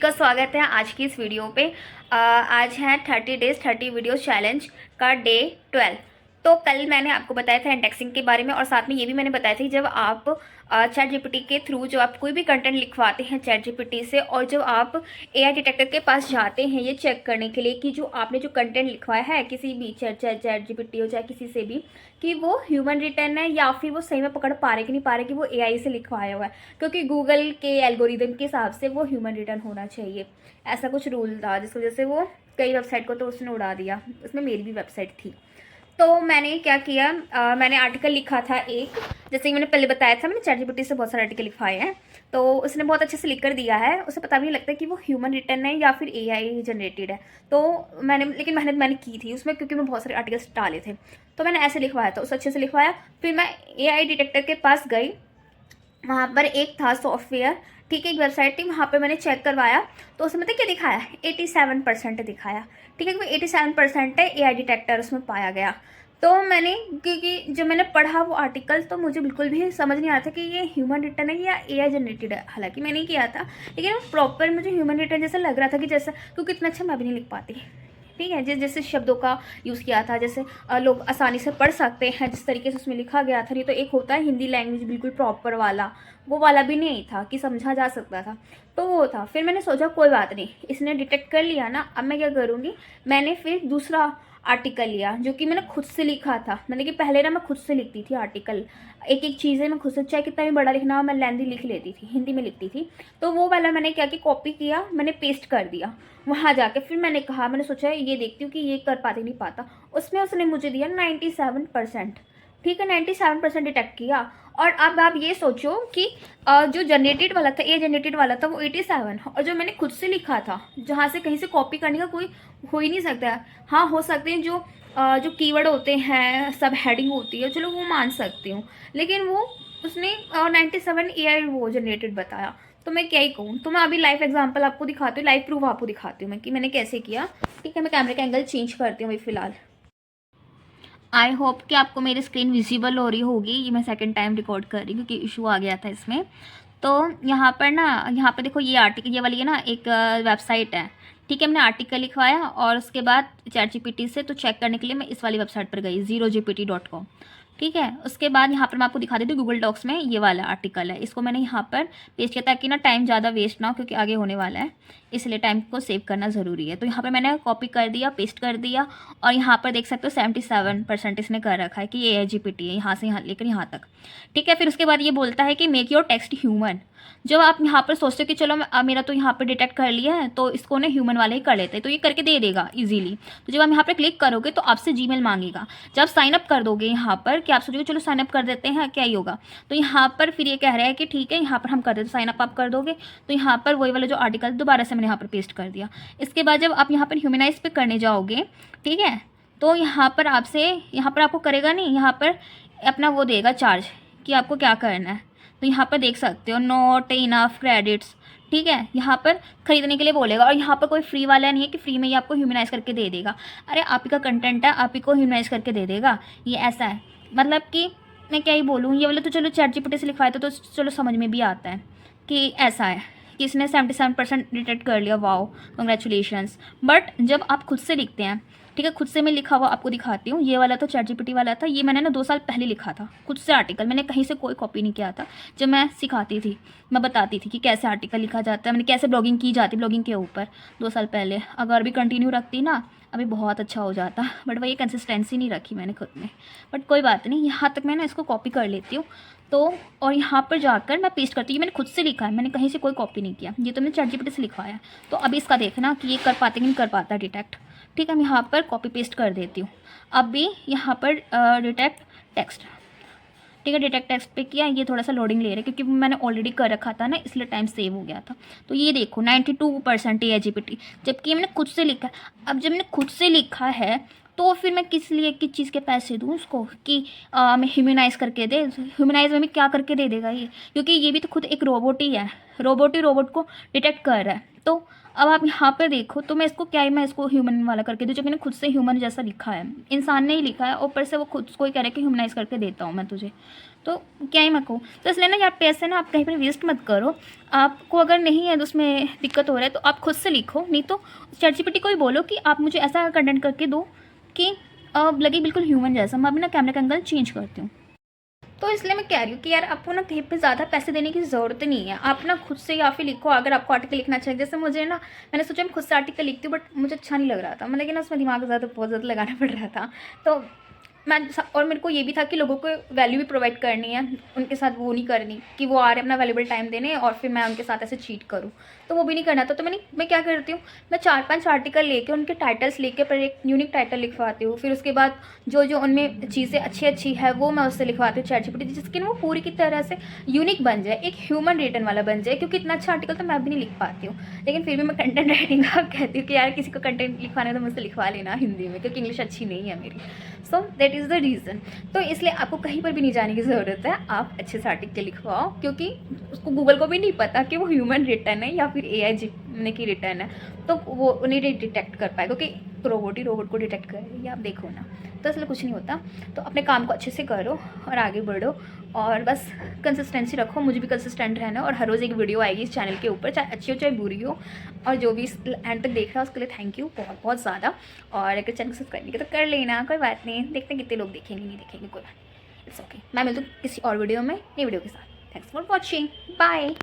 का स्वागत है आज की इस वीडियो पे। आज है 30 डेज 30 वीडियो चैलेंज का डे 12। तो कल मैंने आपको बताया था इंडेक्सिंग के बारे में और साथ में ये भी मैंने बताया था जब आप चैट जीपीटी के थ्रू जो आप कोई भी कंटेंट लिखवाते हैं चैट जीपीटी से और जब आप एआई डिटेक्टर के पास जाते हैं ये चेक करने के लिए कि जो आपने जो कंटेंट लिखवाया है किसी भी चैट जीपीटी हो चाहे किसी से भी कि वो ह्यूमन रिटर्न है या फिर वो सही में पकड़ पा रहे कि नहीं पा रहे कि वो एआई से लिखवाया हुआ है, क्योंकि गूगल के एल्गोरिदम के हिसाब से वो ह्यूमन रिटर्न होना चाहिए। ऐसा कुछ रूल था जिस वजह से वो कई वेबसाइट को तो उसने उड़ा दिया, उसमें मेरी भी वेबसाइट थी। तो मैंने क्या किया, मैंने आर्टिकल लिखा था एक, जैसे कि मैंने पहले बताया था मैंने चैट जीपीटी से बहुत सारे आर्टिकल लिखवाए हैं। तो उसने बहुत अच्छे से लिख कर दिया है, उसे पता भी नहीं लगता कि वो ह्यूमन रिटर्न है या फिर एआई जनरेटेड है। तो मैंने लेकिन मेहनत मैंने की थी उसमें, क्योंकि मैं बहुत सारे आर्टिकल्स डाले थे। तो मैंने ऐसे लिखवाया था, उसे अच्छे से लिखवाया। फिर मैं एआई डिटेक्टर के पास गई, वहाँ पर एक था सॉफ्टवेयर, ठीक है, एक वेबसाइट थी, वहाँ पर मैंने चेक करवाया। तो उसमें क्या दिखाया, 87% दिखाया। ठीक है, 87% है एआई डिटेक्टर उसमें पाया गया। तो मैंने, क्योंकि जब मैंने पढ़ा वो आर्टिकल तो मुझे बिल्कुल भी समझ नहीं आ रहा था कि ये ह्यूमन रिटर्न है या एआई जनरेटेड है। हालांकि मैंने किया था लेकिन प्रॉपर मुझे ह्यूमन रिटर्न जैसा लग रहा था कि जैसा, क्योंकि इतना अच्छा मैं भी नहीं लिख पाती। ठीक है, जैसे शब्दों का यूज़ किया था, जैसे लोग आसानी से पढ़ सकते हैं जिस तरीके से उसमें लिखा गया था। नहीं तो एक होता है हिंदी लैंग्वेज बिल्कुल प्रॉपर वाला, वो वाला भी नहीं था कि समझा जा सकता था, तो वो था। फिर मैंने सोचा कोई बात नहीं, इसने डिटेक्ट कर लिया ना, अब मैं क्या करूँगी। मैंने फिर दूसरा आर्टिकल लिया जो कि मैंने खुद से लिखा था। मैंने कि पहले ना मैं खुद से लिखती थी आर्टिकल, एक एक चीज़ें मैं खुद से, चाहे कितना भी बड़ा लिखना हो मैं लेंदी लिख लेती थी, हिंदी में लिखती थी। तो वो वाला मैंने क्या कि कॉपी किया, मैंने पेस्ट कर दिया वहाँ जाके। फिर मैंने कहा, मैंने सोचा ये देखती हूँ कि ये कर पाती नहीं पाता। उसमें उसने मुझे दिया 97%। ठीक है, 97% डिटेक्ट किया। और अब आप ये सोचो कि जो जनरेटेड वाला था, ए जनरेटेड वाला था वो 87, और जो मैंने खुद से लिखा था जहाँ से कहीं से कॉपी करने का कोई हो ही नहीं सकता। हाँ, हो सकते हैं जो कीवर्ड होते हैं, सब हेडिंग होती है, चलो वो मान सकती हूँ, लेकिन वो उसने 97 एआई वो जनरेटेड बताया। तो मैं क्या ही कहूँ। तो मैं अभी लाइव एग्जांपल आपको दिखाती हूँ, लाइव प्रूफ आपको दिखाती हूँ मैं कि मैंने कैसे किया। ठीक है, मैं कैमरे का एंगल चेंज करती हूँ अभी फ़िलहाल। आई होप कि आपको मेरी स्क्रीन विजिबल हो रही होगी। ये मैं सेकंड टाइम रिकॉर्ड कर रही हूँ क्योंकि इशू आ गया था इसमें। तो यहाँ पर ना, यहाँ पर देखो ये आर्टिकल, ये वाली है ना एक वेबसाइट है। ठीक है, मैंने आर्टिकल लिखवाया और उसके बाद चैट जीपीटी से तो चेक करने के लिए मैं इस वाली वेबसाइट पर गई, zerogpt.com। ठीक है, उसके बाद यहाँ पर मैं आपको दिखा देती हूँ, गूगल डॉक्स में ये वाला आर्टिकल है, इसको मैंने यहाँ पर पेस्ट किया ताकि ना टाइम ज़्यादा वेस्ट ना हो, क्योंकि आगे होने वाला है, इसलिए टाइम को सेव करना ज़रूरी है। तो यहाँ पर मैंने कॉपी कर दिया, पेस्ट कर दिया, और यहाँ पर देख सकते हो 77% इसने कर रखा है कि ये एआईजीपीटी है, यहाँ से यहाँ लेकर यहाँ तक। ठीक है, फिर उसके बाद ये बोलता है कि मेक योर टेक्स्ट ह्यूमन। जब आप यहाँ पर सोचते हो कि चलो मेरा तो यहाँ पर डिटेक्ट कर लिया है तो इसको ना ह्यूमन वाले ही कर लेते हैं, तो ये करके दे देगा इजीली। तो जब आप यहाँ पर क्लिक करोगे तो आपसे जीमेल मांगेगा। जब साइन अप कर दोगे यहाँ पर, कि आप सोचोगे चलो साइन अप कर देते हैं क्या ही होगा, तो यहाँ पर फिर ये कह रहा है कि ठीक है यहाँ पर हम कर देते, साइन अप आप कर दोगे। तो यहाँ पर वही वाला जो आर्टिकल दोबारा से मैंने यहाँ पर पेस्ट कर दिया। इसके बाद जब आप यहाँ पर ह्यूमनाइज पे करने जाओगे, ठीक है, तो यहाँ पर आपको करेगा नहीं, यहाँ पर अपना वो देगा चार्ज कि आपको क्या करना है। तो यहाँ पर देख सकते हो नॉट इनफ क्रेडिट्स। ठीक है, यहाँ पर ख़रीदने के लिए बोलेगा, और यहाँ पर कोई फ्री वाला नहीं है कि फ्री में ही आपको ह्यूमनाइज करके दे देगा। अरे आप ही का कंटेंट है, आप ही को ह्यूमनाइज करके दे देगा, ये ऐसा है। मतलब कि मैं क्या ही बोलूँ, ये वाला तो चलो चैट जीपीटी से लिखवाया था तो चलो समझ में भी आता है कि ऐसा है कि इसने 77% डिटेक्ट कर लिया, वाओ कंग्रेचुलेशंस। बट जब आप खुद से लिखते हैं, ठीक है, खुद से मैं लिखा हुआ आपको दिखाती हूँ। ये वाला तो चैट जीपीटी वाला था, ये मैंने ना 2 साल पहले लिखा था खुद से आर्टिकल, मैंने कहीं से कोई कॉपी नहीं किया था। जब मैं सिखाती थी, मैं बताती थी कि कैसे आर्टिकल लिखा जाता है, मैंने कैसे ब्लॉगिंग की जाती है, ब्लॉगिंग के ऊपर 2 साल पहले। अगर भी कंटिन्यू रखती ना अभी बहुत अच्छा हो जाता, बट वही कंसिस्टेंसी नहीं रखी मैंने खुद में। बट कोई बात नहीं, यहाँ तक मैं ना इसको कॉपी कर लेती हूँ। तो और यहाँ पर जाकर मैं पेस्ट करती हूँ, ये मैंने खुद से लिखा है, मैंने कहीं से कोई कॉपी नहीं किया, ये तो मैंने चैट जीपीटी से लिखवाया है। तो अभी इसका देखना कि ये कर पाते कि नहीं कर पाता डिटेक्ट। ठीक है, मैं यहाँ पर कॉपी पेस्ट कर देती हूँ। अब भी यहाँ पर डिटेक्ट टेक्स्ट, ठीक है, डिटेक्ट टेक्स्ट पे किया, ये थोड़ा सा लोडिंग ले रहा है क्योंकि मैंने ऑलरेडी कर रखा था ना, इसलिए टाइम सेव हो गया था। तो ये देखो 92% एआईजीपीटी, जबकि मैंने खुद से लिखा है। अब जब मैंने खुद से लिखा है तो फिर मैं किस लिए किस चीज़ के पैसे दूँ उसको कि मैं ह्यूमनाइज करके दे। ह्यूमनाइज में भी क्या करके दे देगा ये, क्योंकि ये भी तो खुद एक रोबोट ही है, रोबोट ही रोबोट को डिटेक्ट कर रहा है। तो अब आप यहाँ पर देखो, तो मैं इसको क्या ही मैं इसको ह्यूमन वाला करके दूँ, जो मैंने खुद से ह्यूमन जैसा लिखा है, इंसान ने ही लिखा है, ऊपर से वो खुद को ही कह रहा है कि ह्यूमनाइज करके देता हूँ मैं तुझे, तो क्या ही मैं कहूँ। तो इसलिए ना यार पैसे ना आप कहीं पर वेस्ट मत करो। आपको अगर नहीं है तो उसमें दिक्कत हो रहा है तो आप खुद से लिखो, नहीं तो ChatGPT को ही बोलो कि आप मुझे ऐसा कंटेंट करके दो कि लगे बिल्कुल ह्यूमन जैसा। मैं अभी ना कैमरा का एंगल चेंज करती हूँ। तो इसलिए मैं कह रही हूँ कि यार आपको ना कहीं पे ज़्यादा पैसे देने की ज़रूरत नहीं है। आप ना खुद से या फिर लिखो, अगर आपको आर्टिकल लिखना चाहिए। जैसे मुझे ना, मैंने सोचा मैं खुद से आर्टिकल लिखती हूँ, बट मुझे अच्छा नहीं लग रहा था, मतलब कि ना उसमें दिमाग बहुत ज़्यादा लगाना पड़ रहा था। तो मैं और मेरे को ये भी था कि लोगों को वैल्यू भी प्रोवाइड करनी है, उनके साथ वो नहीं करनी कि वो आ रहे अपना वैल्यूबल टाइम देने और फिर मैं उनके साथ ऐसे चीट करूँ, तो वो भी नहीं करना था। तो मैं क्या करती हूँ, मैं 4-5 आर्टिकल लेके उनके टाइटल्स लेके पर एक यूनिक टाइटल लिखवाती हूँ। फिर उसके बाद जो जो उनमें चीज़ें अच्छी है वो मैं उससे लिखवाती हूँ ChatGPT, जिसकी ना वो पूरी की तरह से यूनिक बन जाए, एक ह्यूमन रिटन वाला बन जाए। क्योंकि इतना अच्छा आर्टिकल तो मैं भी नहीं लिख पाती हूँ, लेकिन फिर भी मैं कंटेंट राइटिंग का कहती हूँ कि यार किसी को कंटेंट लिखवाना तो मुझसे लिखवा लेना हिंदी में, क्योंकि इंग्लिश अच्छी नहीं है मेरी। So that is the reason. तो इसलिए आपको कहीं पर भी नहीं जाने की ज़रूरत है, आप अच्छे से आर्टिकल लिखवाओ, क्योंकि उसको गूगल को भी नहीं पता कि वो ह्यूमन रिटर्न है या फिर AI जितने की रिटर्न है, तो वो उन्हें डिटेक्ट कर पाए, क्योंकि रोबोट ही रोबोट को डिटेक्ट करेगी, आप देखो ना। तो इसलिए कुछ नहीं होता। तो अपने काम को अच्छे से करो और आगे बढ़ो, और बस कंसिस्टेंसी रखो। मुझे भी कंसिस्टेंट रहना है, और हर रोज़ एक वीडियो आएगी इस चैनल के ऊपर, चाहे अच्छी हो चाहे बुरी हो। और जो भी इस एंड तक देख रहा है उसके लिए थैंक यू बहुत बहुत ज़्यादा। और अगर चैनल को सब्सक्राइब नहीं किया तो कर लेना, कोई बात नहीं, देखते हैं कितने लोग देखेंगे, नहीं देखेंगे कोई बात नहीं, इट्स ओके। मैं मिलती हूँ किसी और वीडियो में, नई वीडियो के साथ। Thanks for watching, bye.